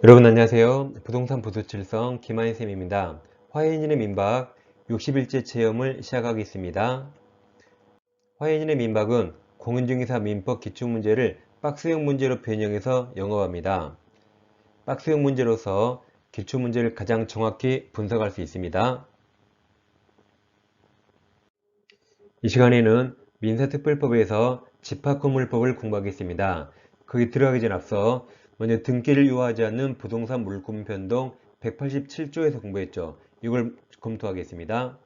여러분 안녕하세요. 부동산 부수칠성 김하인쌤입니다. 화해인의 민박 60일째 체험을 시작하겠습니다. 화해인의 민박은 공인중개사 민법 기출문제를 박스형 문제로 변형해서 영업합니다. 박스형 문제로서 기출문제를 가장 정확히 분석할 수 있습니다. 이 시간에는 민사특별법에서 집합건물법을 공부하겠습니다. 거기 들어가기 전 앞서 먼저 등기를 요하지 않는 부동산 물권 변동 187조에서 공부했죠. 이걸 검토하겠습니다.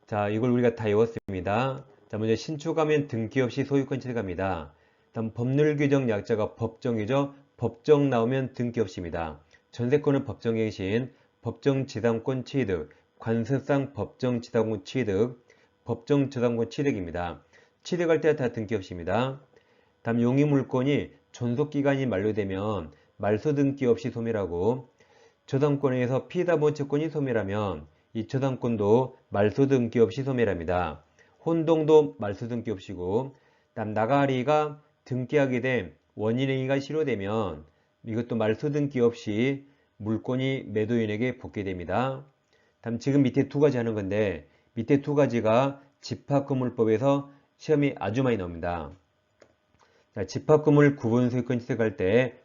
자, 이걸 우리가 다 외웠습니다. 자, 먼저 신축하면 등기 없이 소유권 취득합니다. 다음 법률 규정 약자가 법정이죠. 법정 나오면 등기 없이입니다. 전세권은 법정갱신, 법정지상권 취득, 관세상 법정지상권 취득, 법정저당권 취득입니다. 취득할 때 다 등기 없이입니다. 다음 용의물권이 존속기간이 만료되면 말소 등기 없이 소멸하고 저당권에 의해서 피해자본 채권이 소멸하면 이 저당권도 말소 등기 없이 소멸합니다. 혼동도 말소 등기 없이고 다음 나가리가 등기하게 된 원인행위가 실효되면 이것도 말소 등기 없이 물권이 매도인에게 복귀됩니다. 다음 지금 밑에 두 가지 하는 건데 밑에 두 가지가 집합건물법에서 시험이 아주 많이 나옵니다. 집합건물 구분 소유권 취득할 때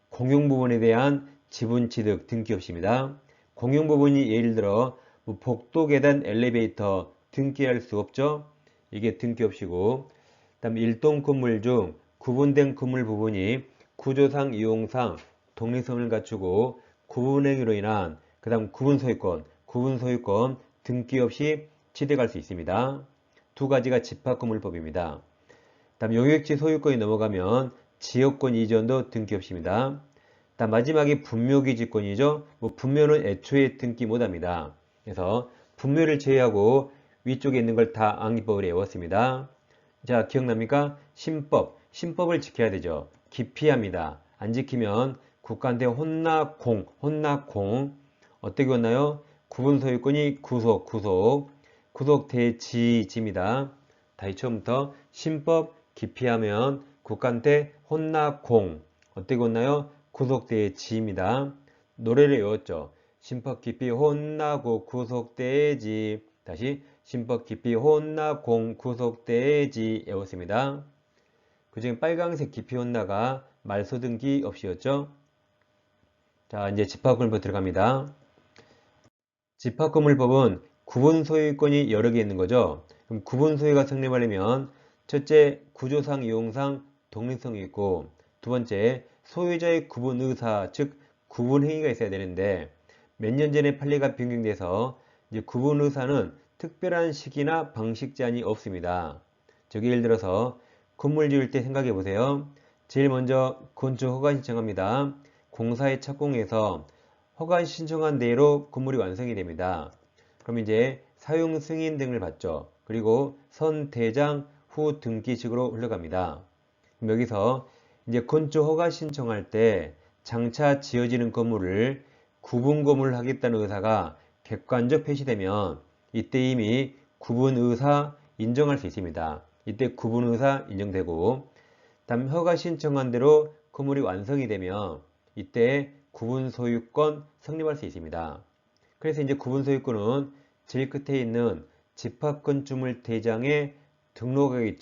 공용 부분에 대한 지분 취득 등기 없이입니다. 공용 부분이 예를 들어 복도 계단 엘리베이터 등기할 수 없죠. 이게 등기 없이고 다음 일동 건물 중 구분된 건물 부분이 구조상 이용상 독립성을 갖추고 구분행위로 인한 그 다음 구분 소유권 등기 없이 취득할 수 있습니다. 두 가지가 집합건물법입니다. 다음 용역지 소유권이 넘어가면 지역권 이전도 등기 없이입니다. 다음 마지막이 분묘기지권이죠. 분묘는 애초에 등기 못합니다. 그래서 분묘를 제외하고 위쪽에 있는 걸 다 암기법을 외웠습니다. 자, 기억납니까? 신법을 지켜야 되죠. 기피합니다. 안 지키면 국가한테 혼나공 어떻게 혼나요? 구분 소유권이 구속대지입니다. 다시 처음부터 신법 기피하면 국가한테 혼나공 어떻게 혼나요? 구속대지입니다. 노래를 외웠죠. 신법 기피 혼나고 구속대지. 다시 신법 기피 혼나공 구속대지 외웠습니다. 그중에 빨강색 기피 혼나가 말소 등기 없이였죠. 자, 이제 집합건물법 들어갑니다. 집합건물법은 구분 소유권이 여러 개 있는 거죠. 그럼 구분 소유가 성립하려면 첫째, 구조상 이용상 독립성이 있고 두 번째, 소유자의 구분 의사, 즉 구분 행위가 있어야 되는데 몇 년 전에 판례가 변경돼서 이제 구분 의사는 특별한 시기나 방식 제한이 없습니다. 즉 예를 들어서 건물 지을 때 생각해 보세요. 제일 먼저 건축 허가 신청합니다. 공사에 착공해서 허가 신청한 대로 건물이 완성이 됩니다. 그럼 이제 사용 승인 등을 받죠. 그리고 선대장 후 등기식으로 흘러갑니다. 그럼 여기서 이제 건축 허가 신청할 때 장차 지어지는 건물을 구분 건물을 하겠다는 의사가 객관적 표시되면 이때 이미 구분 의사 인정할 수 있습니다. 이때 구분 의사 인정되고 다음 허가 신청한 대로 건물이 완성이 되면 이때 구분 소유권 성립할 수 있습니다. 그래서 이제 구분 소유권은 제일 끝에 있는 집합건축물 대장에 등록하기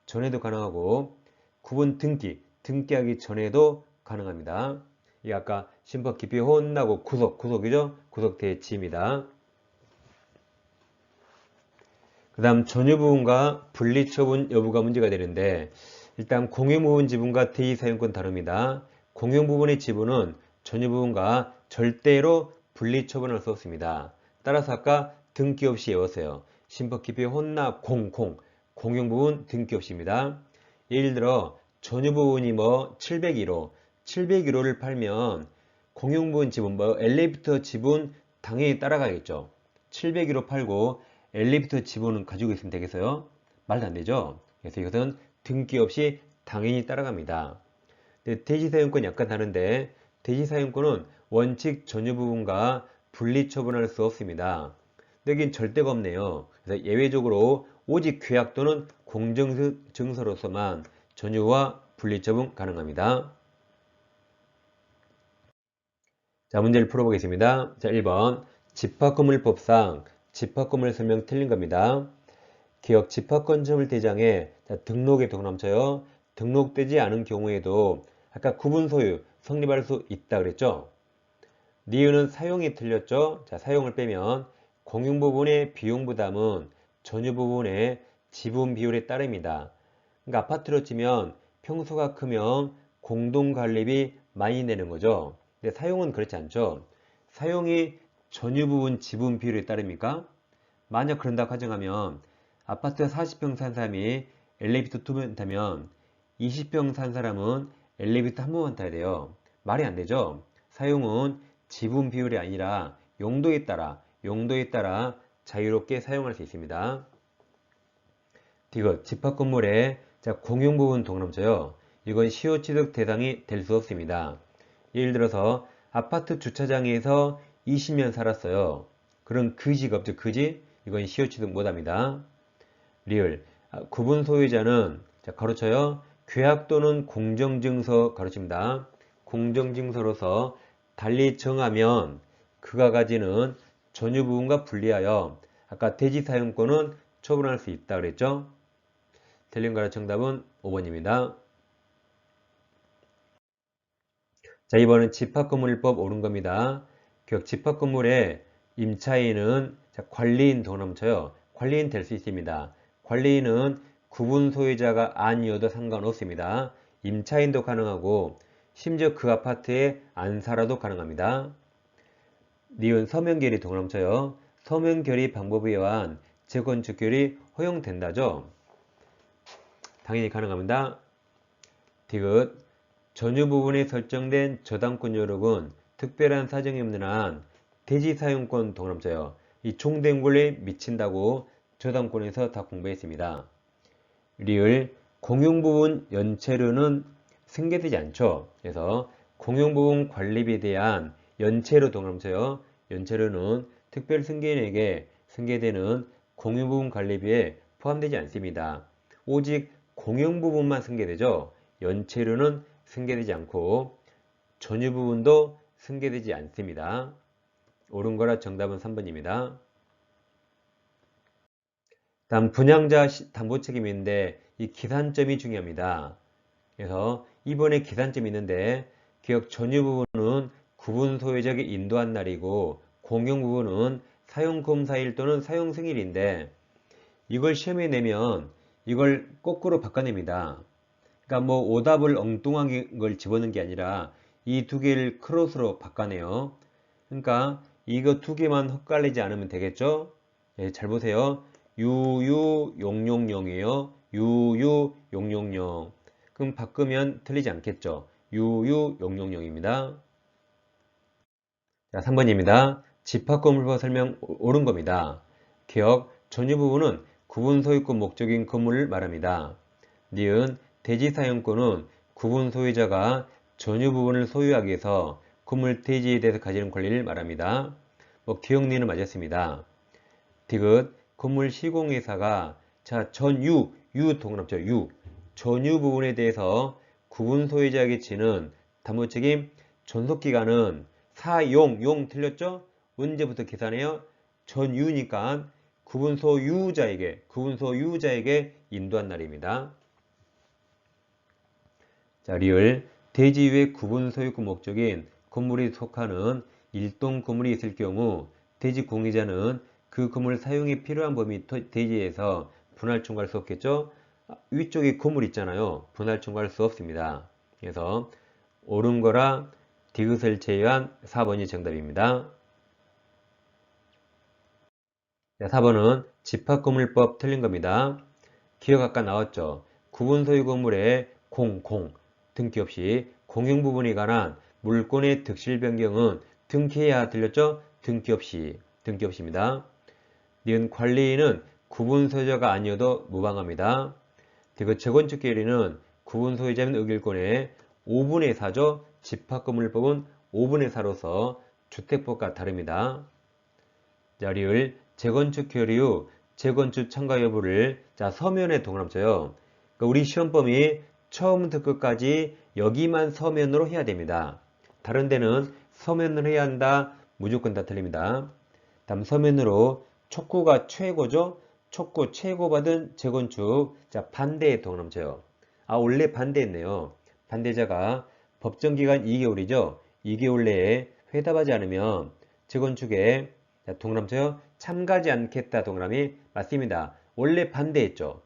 전에도 가능하고 구분 등기하기 전에도 가능합니다. 이게 아까 신법 기피 혼나고 구속이죠? 구속대지입니다. 그 다음 전유부분과 분리처분 여부가 문제가 되는데 일단 공유부분 지분과 대지사용권 다릅니다. 공유부분의 지분은 전유부분과 절대로 분리처분할 수 없습니다. 따라서 아까 등기 없이 외웠어요. 신법 기피 혼나 공용부분 등기 없이입니다. 예를 들어 전유부분이 701호를 팔면 공용부분 지분 엘리베이터 지분 당연히 따라가겠죠. 701호 팔고 엘리베이터 지분은 가지고 있으면 되겠어요? 말도 안 되죠. 그래서 이것은 등기 없이 당연히 따라갑니다. 대지사용권 약간 다른데 대지사용권은 원칙 전유 부분과 분리처분할 수 없습니다. 여긴 절대가 없네요. 그래서 예외적으로 오직 계약 또는 공정증서로서만 전유와 분리처분 가능합니다. 자, 문제를 풀어보겠습니다. 자, 1번. 집합건물법상 집합건물 설명 틀린 겁니다. 기억 집합건물 대장에 자, 등록에 동남쳐요. 등록되지 않은 경우에도 아까 구분 소유 성립할 수 있다 그랬죠? 니은은 사용이 틀렸죠? 자, 사용을 빼면 공용 부분의 비용 부담은 전유 부분의 지분 비율에 따릅니다. 그러니까 아파트로 치면 평수가 크면 공동관리비 많이 내는 거죠. 근데 사용은 그렇지 않죠. 사용이 전유 부분 지분 비율에 따릅니까? 만약 그런다고 가정하면 아파트 40평 산 사람이 엘리베이터 2번 타면 20평 산 사람은 엘리베이터 1번만 타야 돼요. 말이 안 되죠. 사용은 지분 비율이 아니라 용도에 따라 자유롭게 사용할 수 있습니다. 디귿 집합건물의 공용 부분 동남쳐요. 이건 시효 취득 대상이 될 수 없습니다. 예를 들어서 아파트 주차장에서 20년 살았어요. 그런 그지가 없죠. 그지? 이건 시효 취득 못합니다. 리을 구분 소유자는 가로쳐요. 계약 또는 공정증서 가로칩니다. 공정증서로서 달리 정하면 그가 가지는 전유 부분과 분리하여 아까 대지 사용권은 처분할 수 있다 그랬죠? 틀린 거라 정답은 5번입니다. 자, 이번은 집합건물법 옳은 겁니다. 집합건물의 임차인은 관리인 동남쳐요. 관리인 될 수 있습니다. 관리인은 구분 소유자가 아니어도 상관없습니다. 임차인도 가능하고 심지어 그 아파트에 안 살아도 가능합니다. 니은 서면결의 동남쳐요. 서면결의 방법에 의한 재건축결이 허용된다죠. 당연히 가능합니다. 디귿 전유 부분에 설정된 저당권 여력은 특별한 사정이 없는 한 대지 사용권 동남쳐요. 이 종된 권리에 미친다고 저당권에서 다 공부했습니다. 리을 공용 부분 연체료는 승계되지 않죠. 그래서 공용 부분 관리비에 대한 연체료 동남쳐요. 연체료는 특별 승계인에게 승계되는 공용 부분 관리비에 포함되지 않습니다. 오직 공용 부분만 승계되죠. 연체료는 승계되지 않고 전유 부분도 승계되지 않습니다. 옳은 거라 정답은 3번입니다. 다음 분양자 담보 책임인데 이 기산점이 중요합니다. 그래서 이번에 기산점이 있는데 기억 전유 부분은 구분 소유자에게 인도한 날이고 공용 부분은 사용검사일 또는 사용승일인데 이걸 시험에 내면 이걸 거꾸로 바꿔냅니다. 그러니까 뭐 오답을 엉뚱한 걸 집어넣는 게 아니라 이 두 개를 크로스로 바꿔내요. 그러니까 이거 두 개만 헷갈리지 않으면 되겠죠? 예, 잘 보세요. 유유용용용이에요. 유유용용용. 그럼 바꾸면 틀리지 않겠죠? 유유용용용입니다. 자, 3번입니다. 집합건물법 설명 옳은 겁니다. 기억, 전유 부분은 구분 소유권 목적인 건물을 말합니다. 니은, 대지 사용권은 구분 소유자가 전유 부분을 소유하기 위해서 건물 대지에 대해서 가지는 권리를 말합니다. 기억 니은 맞았습니다. 디귿, 건물 시공회사가 전유, 동남죠. 전유 부분에 대해서 구분 소유자에게 지는 담보책임 존속기간은 용 틀렸죠? 언제부터 계산해요? 전유니까 구분 소유자에게 인도한 날입니다. 자, 리을 대지 외 구분 소유권 목적인 건물이 속하는 일동 건물이 있을 경우 대지 공유자는 그 건물 사용이 필요한 범위 대지에서 분할 청구할 수 없겠죠? 위쪽에 건물 있잖아요. 분할 청구할 수 없습니다. 그래서 옳은 거라 디귿을 제외한 4번이 정답입니다. 자, 4번은 집합건물법 틀린 겁니다. 기억 아까 나왔죠. 구분 소유 건물의 등기 없이 공용 부분에 관한 물권의 득실 변경은 등기해야 들렸죠? 등기 없이입니다. 니은 관리인은 구분 소유자가 아니어도 무방합니다. 그리고 재건축 계획은 구분 소유자면 의결권의 5분의 4죠. 집합건물법은 5분의 4로서 주택법과 다릅니다. 자, 리을 재건축 결의 후 재건축 참가 여부를 서면에 동남쳐요. 그러니까 우리 시험범위 처음부터 끝까지 여기만 서면으로 해야 됩니다. 다른 데는 서면을 해야 한다. 무조건 다 틀립니다. 다음 서면으로 촉구가 최고죠. 촉구 최고 받은 재건축. 자, 반대의 동남처요. 아, 원래 반대했네요. 반대자가 법정기간 2개월이죠. 2개월 내에 회답하지 않으면 재건축에 동남처요. 참가하지 않겠다 동그라미 맞습니다. 원래 반대했죠.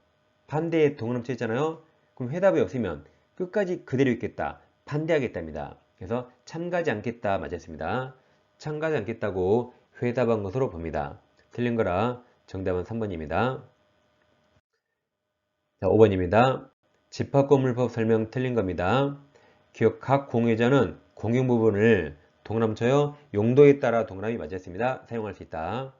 반대에 동그라미 했잖아요. 그럼 회답이 없으면 끝까지 그대로 있겠다. 반대하겠답니다. 그래서 참가하지 않겠다 맞았습니다. 참가하지 않겠다고 회답한 것으로 봅니다. 틀린 거라 정답은 3번입니다. 자, 5번입니다. 집합건물법 설명 틀린 겁니다. 기억 각 공유자는 공용 부분을 동그라미쳐요. 용도에 따라 동그라미 맞았습니다. 사용할 수 있다.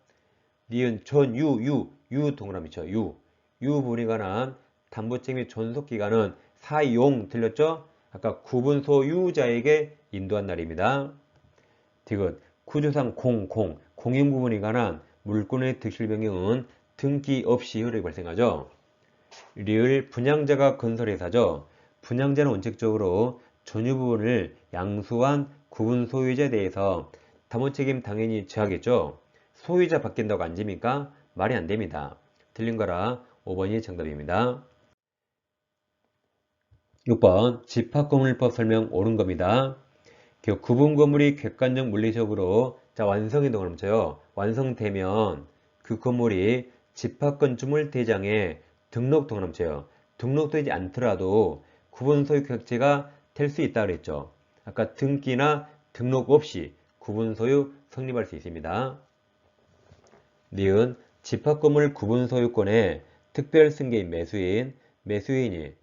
니은 전, 유 동그라미쳐. 유 부분에 관한 담보책 및 존속기간은 사용 틀렸죠? 아까 구분 소유자에게 인도한 날입니다. 디귿 구조상 공용 부분에 관한 물권의 득실 변경은 등기 없이 효력이 발생하죠. 리을 분양자가 건설회사죠. 분양자는 원칙적으로 전유 부분을 양수한 구분 소유자에 대해서 담보책임 당연히 져야겠죠. 소유자 바뀐다고 안 집니까? 말이 안 됩니다. 틀린 거라 5번이 정답입니다. 6번 집합건물법 설명 옳은 겁니다. 구분 건물이 객관적 물리적으로 완성이 동그라미쳐요. 완성되면 그 건물이 집합건축물 대장에 등록 동그라미쳐요. 등록되지 않더라도 구분 소유 객체가 될 수 있다 그랬죠. 아까 등기나 등록 없이 구분 소유 성립할 수 있습니다. 니은 집합건물 구분 소유권의 특별 승계인 매수인이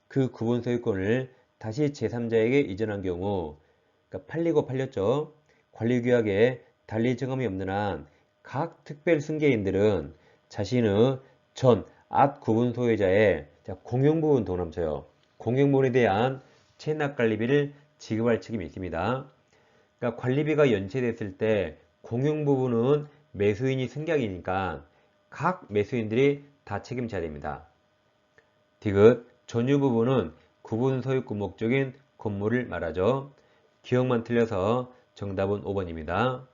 그 구분 소유권을 다시 제3자에게 이전한 경우 그러니까 팔리고 팔렸죠. 관리규약에 달리 정함이 없는 한 각 특별 승계인들은 자신의 전, 앞 구분 소유자의 공용부분 동남쳐요. 공용부분에 대한 체납관리비를 지급할 책임이 있습니다. 그러니까 관리비가 연체됐을 때 공용부분은 매수인이 승객이니까 각 매수인들이 다 책임져야 됩니다. 디귿 전유 부분은 구분 소유권 목적인 건물을 말하죠. 기억만 틀려서 정답은 5번입니다.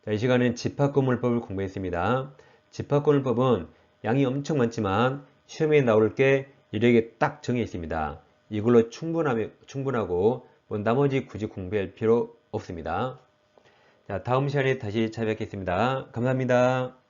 자, 이 시간엔 집합건물법을 공부했습니다. 집합건물법은 양이 엄청 많지만 시험에 나올 게 이렇게 딱 정해 있습니다. 이걸로 충분하고 나머지 굳이 공부할 필요 없습니다. 자, 다음 시간에 다시 찾아뵙겠습니다. 감사합니다.